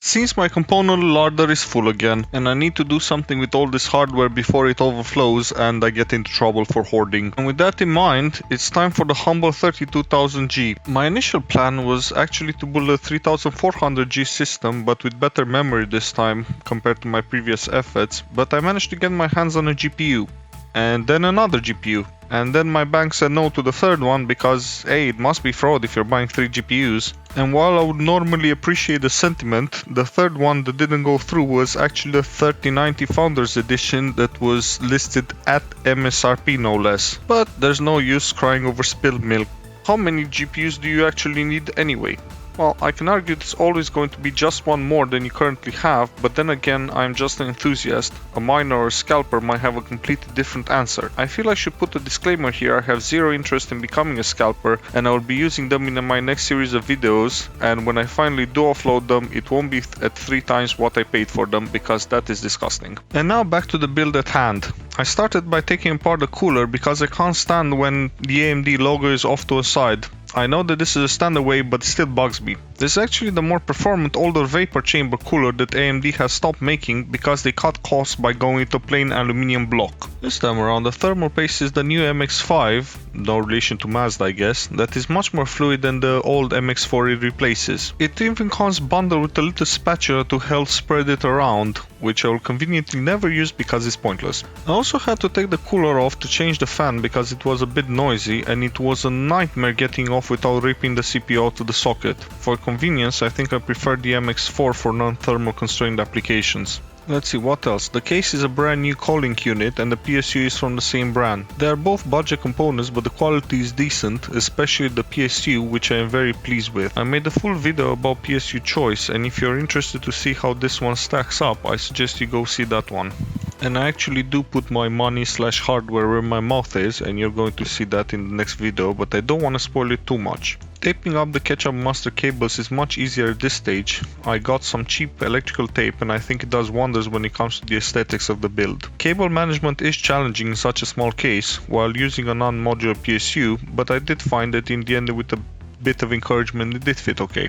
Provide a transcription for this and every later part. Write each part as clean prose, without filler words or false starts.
Seems my component larder is full again, and I need to do something with all this hardware before it overflows and I get into trouble for hoarding. And with that in mind, it's time for the humble 32,000G. My initial plan was actually to build a 3400G system, but with better memory this time compared to my previous efforts, but I managed to get my hands on a GPU. And then another GPU. And then my bank said no to the third one because, hey, it must be fraud if you're buying 3 GPUs. And while I would normally appreciate the sentiment, the third one that didn't go through was actually the 3090 Founders Edition that was listed at MSRP no less. But there's no use crying over spilled milk. How many GPUs do you actually need anyway? Well, I can argue it's always going to be just one more than you currently have, but then again, I'm just an enthusiast. A miner or a scalper might have a completely different answer. I feel I should put a disclaimer here. I have zero interest in becoming a scalper, and I will be using them in my next series of videos, and when I finally do offload them, it won't be at 3 times what I paid for them, because that is disgusting. And now back to the build at hand. I started by taking apart the cooler because I can't stand when the AMD logo is off to a side. I know that this is a standard way, but it still bugs me. This is actually the more performant older vapor chamber cooler that AMD has stopped making because they cut costs by going with a plain aluminium block. This time around, the thermal paste is the new MX-5, no relation to Mazda I guess, that is much more fluid than the old MX-4 it replaces. It even comes bundled with a little spatula to help spread it around, which I will conveniently never use because it's pointless. I also had to take the cooler off to change the fan because it was a bit noisy and it was a nightmare getting off without ripping the CPU out to the socket. For convenience, I think I prefer the MX-4 for non-thermal constrained applications. Let's see what else. The case is a brand new cooling unit and the PSU is from the same brand. They are both budget components, but the quality is decent, especially the PSU, which I am very pleased with. I made a full video about PSU choice, and if you're interested to see how this one stacks up, I suggest you go see that one. And I actually do put my money/hardware where my mouth is, and you're going to see that in the next video, but I don't want to spoil it too much. Taping up the ketchup master cables is much easier at this stage. I got some cheap electrical tape and I think it does wonders when it comes to the aesthetics of the build. Cable management is challenging in such a small case while using a non-modular PSU, but I did find that in the end with a bit of encouragement it did fit okay.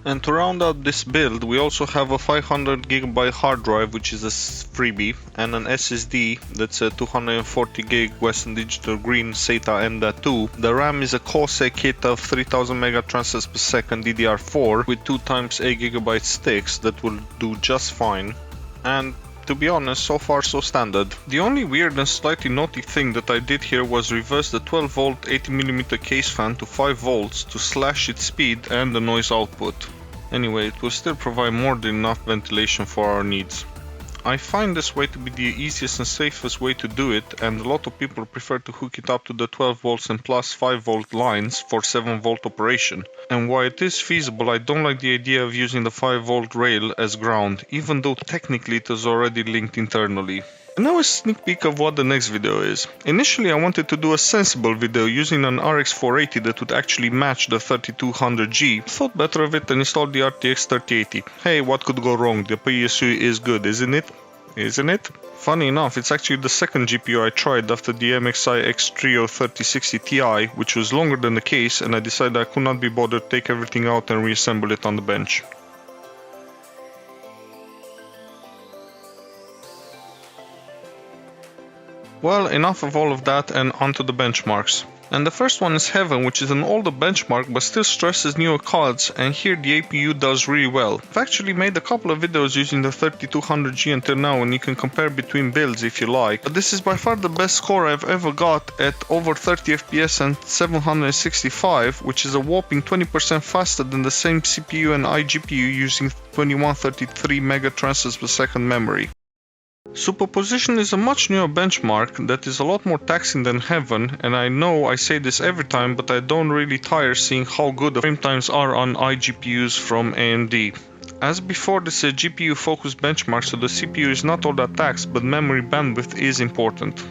And to round out this build, we also have a 500GB hard drive, which is a freebie, and an SSD that's a 240GB Western Digital Green SATA M.2. The RAM is a Corsair kit of 3000 MB transfers per second DDR4 with 2 times 8GB sticks that will do just fine. And to be honest, so far so standard. The only weird and slightly naughty thing that I did here was reverse the 12V 80mm case fan to 5V to slash its speed and the noise output. Anyway, it will still provide more than enough ventilation for our needs. I find this way to be the easiest and safest way to do it, and a lot of people prefer to hook it up to the 12V and plus 5V lines for 7V operation. And while it is feasible, I don't like the idea of using the 5V rail as ground, even though technically it is already linked internally. And now a sneak peek of what the next video is. Initially I wanted to do a sensible video using an RX 480 that would actually match the 3200G. Thought better of it and installed the RTX 3080. Hey, what could go wrong? The PSU is good, isn't it? Isn't it? Funny enough, it's actually the second GPU I tried after the MXI X-Trio 3060 Ti, which was longer than the case, and I decided I could not be bothered to take everything out and reassemble it on the bench. Well, enough of all of that and onto the benchmarks. And the first one is Heaven, which is an older benchmark but still stresses newer cards, and here the APU does really well. I've actually made a couple of videos using the 3200G until now and you can compare between builds if you like, but this is by far the best score I've ever got at over 30 FPS and 765, which is a whopping 20% faster than the same CPU and iGPU using 2133 MB transfers per second memory. Superposition is a much newer benchmark that is a lot more taxing than Heaven, and I know I say this every time, but I don't really tire seeing how good the frame times are on iGPUs from AMD. As before, this is a GPU focused benchmark, so the CPU is not all that taxed, but memory bandwidth is important.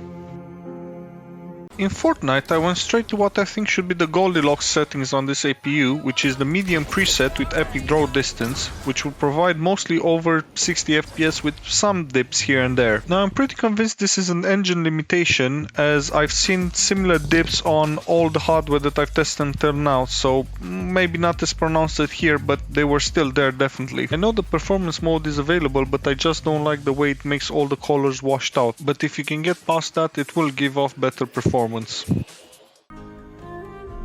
In Fortnite, I went straight to what I think should be the Goldilocks settings on this APU, which is the medium preset with epic draw distance, which will provide mostly over 60 FPS with some dips here and there. Now I'm pretty convinced this is an engine limitation, as I've seen similar dips on all the hardware that I've tested until now, so maybe not as pronounced as here, but they were still there definitely. I know the performance mode is available, but I just don't like the way it makes all the colors washed out, but if you can get past that, it will give off better performance.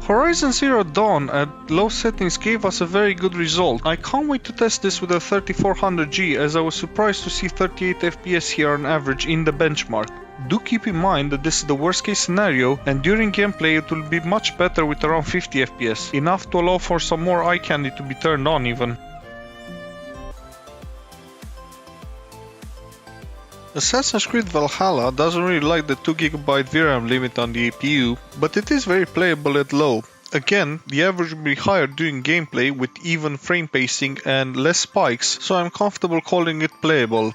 Horizon Zero Dawn at low settings gave us a very good result. I can't wait to test this with a 3400G, as I was surprised to see 38 FPS here on average in the benchmark. Do keep in mind that this is the worst case scenario, and during gameplay it will be much better with around 50 FPS, enough to allow for some more eye candy to be turned on even. Assassin's Creed Valhalla doesn't really like the 2GB VRAM limit on the APU, but it is very playable at low. Again, the average will be higher during gameplay with even frame pacing and less spikes, so I'm comfortable calling it playable.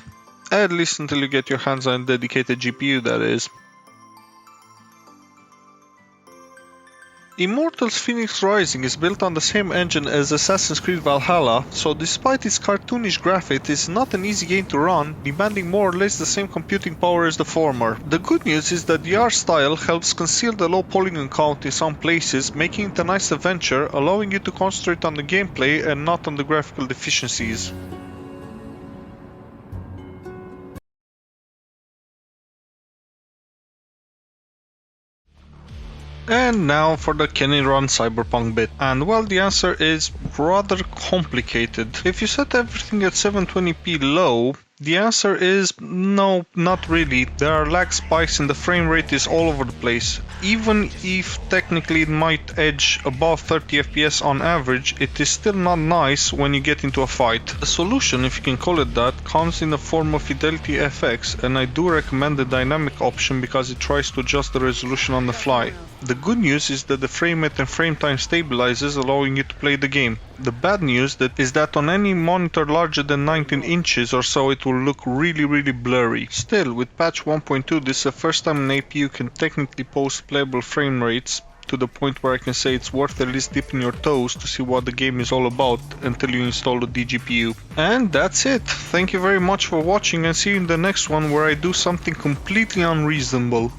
At least until you get your hands on a dedicated GPU, that is. Immortal's Fenyx Rising is built on the same engine as Assassin's Creed Valhalla, so despite its cartoonish graphics, it's not an easy game to run, demanding more or less the same computing power as the former. The good news is that the art style helps conceal the low polygon count in some places, making it a nice adventure, allowing you to concentrate on the gameplay and not on the graphical deficiencies. And now for the can it run Cyberpunk bit. And well, the answer is rather complicated. If you set everything at 720p low, the answer is no, not really. There are lag spikes and the frame rate is all over the place. Even if technically it might edge above 30 FPS on average, it is still not nice when you get into a fight. The solution, if you can call it that, comes in the form of Fidelity FX, and I do recommend the dynamic option because it tries to adjust the resolution on the fly. The good news is that the frame rate and frame time stabilizes, allowing you to play the game. The bad news is that on any monitor larger than 19 inches or so it will look really blurry. Still, with patch 1.2 this is the first time an APU can technically post playable frame rates, to the point where I can say it's worth at least dipping your toes to see what the game is all about until you install the DGPU. And that's it. Thank you very much for watching, and see you in the next one where I do something completely unreasonable.